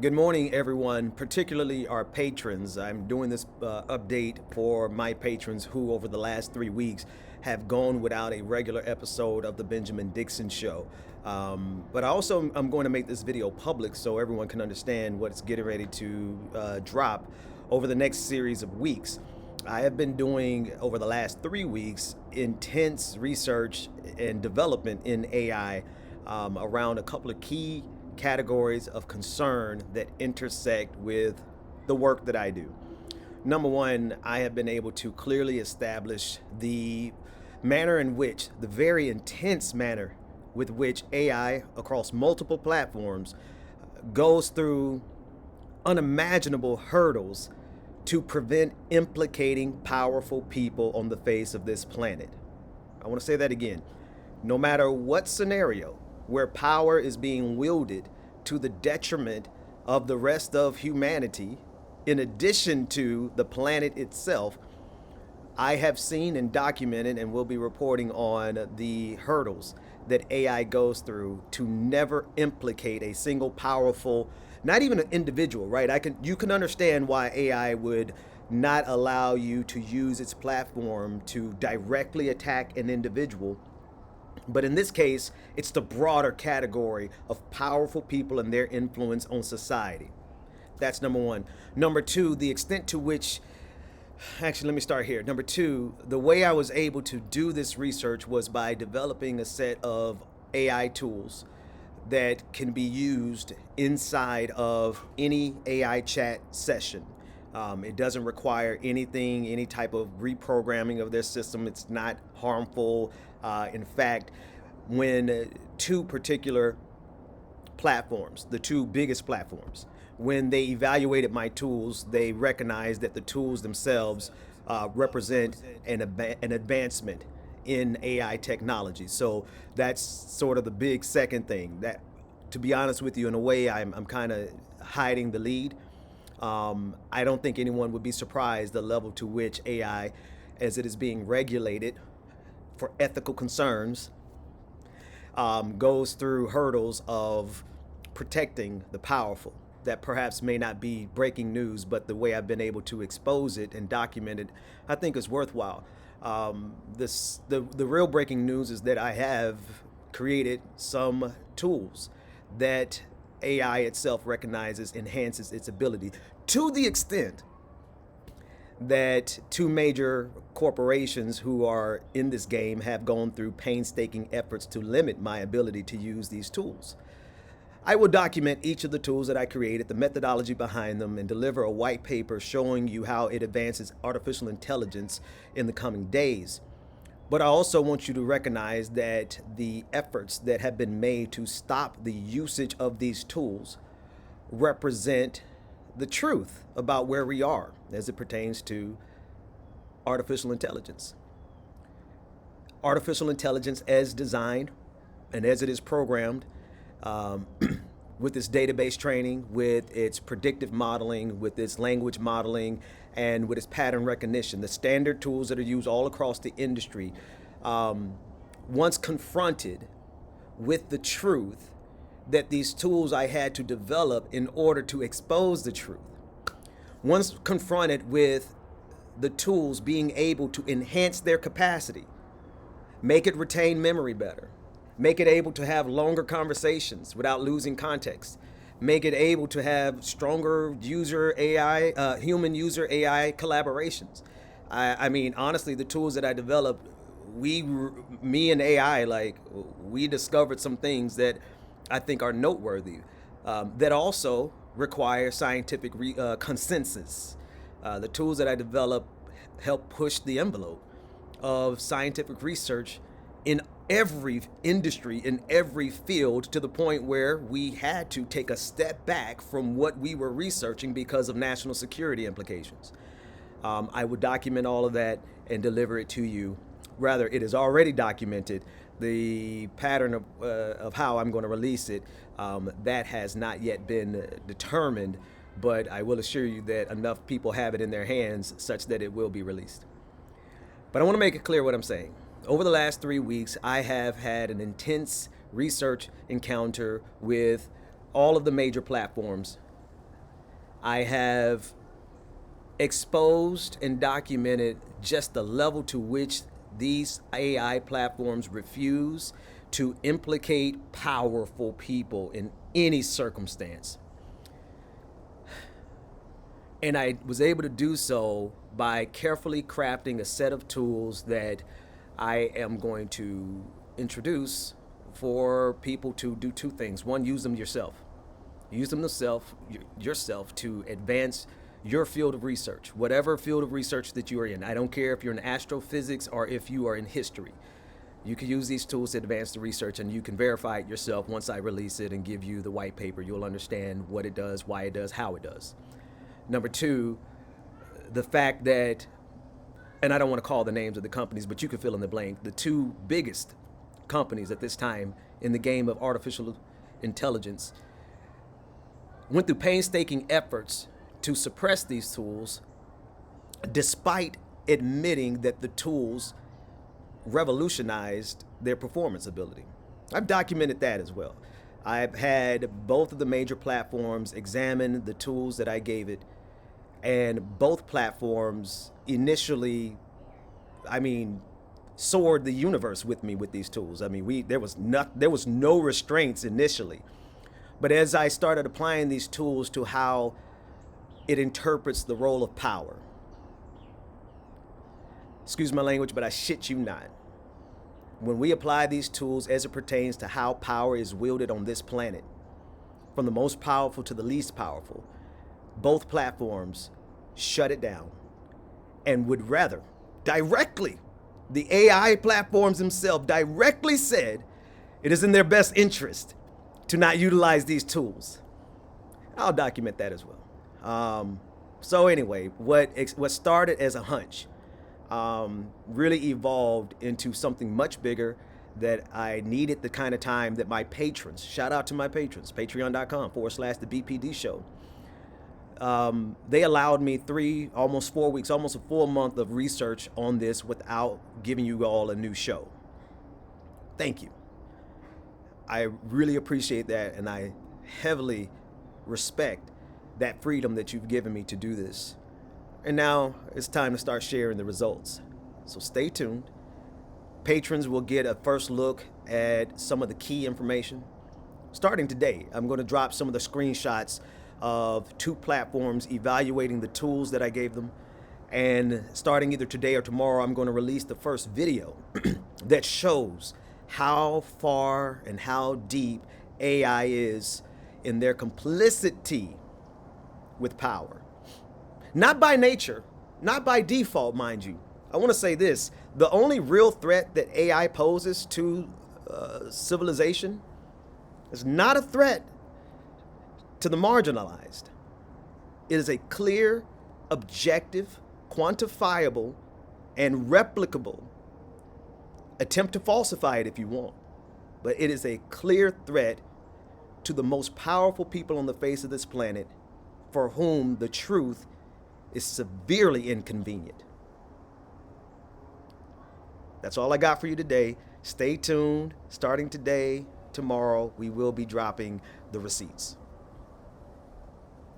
Good morning, everyone, particularly our patrons. I'm doing this update for my patrons who, over the last 3 weeks, have gone without a regular episode of the Benjamin Dixon Show. But I'm going to make this video public so everyone can understand what's getting ready to drop over the next series of weeks. I have been doing, over the last 3 weeks, intense research and development in AI around a couple of key categories of concern that intersect with the work that I do. Number one, I have been able to clearly establish the very intense manner with which AI across multiple platforms goes through unimaginable hurdles to prevent implicating powerful people on the face of this planet. I want to say that again. No matter what scenario where power is being wielded to the detriment of the rest of humanity, in addition to the planet itself, I have seen and documented and will be reporting on the hurdles that AI goes through to never implicate a single powerful, not even an individual, right? You can understand why AI would not allow you to use its platform to directly attack an individual. But in this case, it's the broader category of powerful people and their influence on society. That's number one. Number two, the extent to which, actually, let me start here. Number two, the way I was able to do this research was by developing a set of AI tools that can be used inside of any AI chat session. It doesn't require any type of reprogramming of their system. It's not harmful. In fact, when two particular platforms, the two biggest platforms, when they evaluated my tools, they recognized that the tools themselves represent an advancement in AI technology. So that's sort of the big second thing. That, to be honest with you, in a way, I'm kind of hiding the lead. I don't think anyone would be surprised the level to which AI, as it is being regulated for ethical concerns, goes through hurdles of protecting the powerful. That perhaps may not be breaking news, but the way I've been able to expose it and document it, I think is worthwhile. The real breaking news is that I have created some tools that AI itself recognizes enhances its ability, to the extent that two major corporations who are in this game have gone through painstaking efforts to limit my ability to use these tools. I will document each of the tools that I created, the methodology behind them, and deliver a white paper showing you how it advances artificial intelligence in the coming days. But I also want you to recognize that the efforts that have been made to stop the usage of these tools represent the truth about where we are as it pertains to artificial intelligence. Artificial intelligence, as designed and as it is programmed, with its database training, with its predictive modeling, with its language modeling, and with its pattern recognition, the standard tools that are used all across the industry, once confronted with the truth that these tools I had to develop in order to expose the truth, once confronted with the tools being able to enhance their capacity, make it retain memory better, make it able to have longer conversations without losing context, make it able to have stronger user AI, human user AI collaborations. I mean, honestly, the tools that I developed, me and AI, we discovered some things that I think are noteworthy, that also require scientific consensus. The tools that I developed help push the envelope of scientific research in every industry, in every field, to the point where we had to take a step back from what we were researching because of national security implications. I would document all of that and deliver it to you. Rather, it is already documented. The pattern of how I'm going to release it, that has not yet been determined, but I will assure you that enough people have it in their hands such that it will be released. But I want to make it clear what I'm saying. Over the last 3 weeks, I have had an intense research encounter with all of the major platforms I have exposed and documented just the level to which these AI platforms refuse to implicate powerful people in any circumstance. And I was able to do so by carefully crafting a set of tools that I am going to introduce for people to do two things. One, use them yourself. Use them yourself to advance your field of research, whatever field of research that you are in. I don't care if you're in astrophysics or if you are in history. You can use these tools to advance the research, and you can verify it yourself. Once I release it and give you the white paper, you'll understand what it does, why it does, how it does. Number two, the fact that, and I don't want to call the names of the companies, but you can fill in the blank, the two biggest companies at this time in the game of artificial intelligence went through painstaking efforts to suppress these tools, despite admitting that the tools revolutionized their performance ability. I've documented that as well. I've had both of the major platforms examine the tools that I gave it, and both platforms initially, soared the universe with me with these tools. There was no restraints initially. But as I started applying these tools to how it interprets the role of power, excuse my language, but I shit you not, when we apply these tools as it pertains to how power is wielded on this planet, from the most powerful to the least powerful, both platforms shut it down and would rather directly, the AI platforms themselves directly said it is in their best interest to not utilize these tools. I'll document that as well. So anyway, what started as a hunch really evolved into something much bigger that I needed the kind of time that my patrons, shout out to my patrons, patreon.com/the BPD show. They allowed me almost 4 weeks, almost a full month of research on this without giving you all a new show. Thank you. I really appreciate that, and I heavily respect that freedom that you've given me to do this. And now it's time to start sharing the results. So stay tuned. Patrons will get a first look at some of the key information. Starting today, I'm going to drop some of the screenshots of two platforms evaluating the tools that I gave them. And starting either today or tomorrow, I'm going to release the first video that shows how far and how deep AI is in their complicity with power. Not by nature, not by default, mind you. I want to say this. The only real threat that AI poses to civilization is not a threat to the marginalized. It is a clear, objective, quantifiable, and replicable attempt to falsify it if you want. But it is a clear threat to the most powerful people on the face of this planet, for whom the truth is severely inconvenient. That's all I got for you today. Stay tuned. Starting today, tomorrow, we will be dropping the receipts.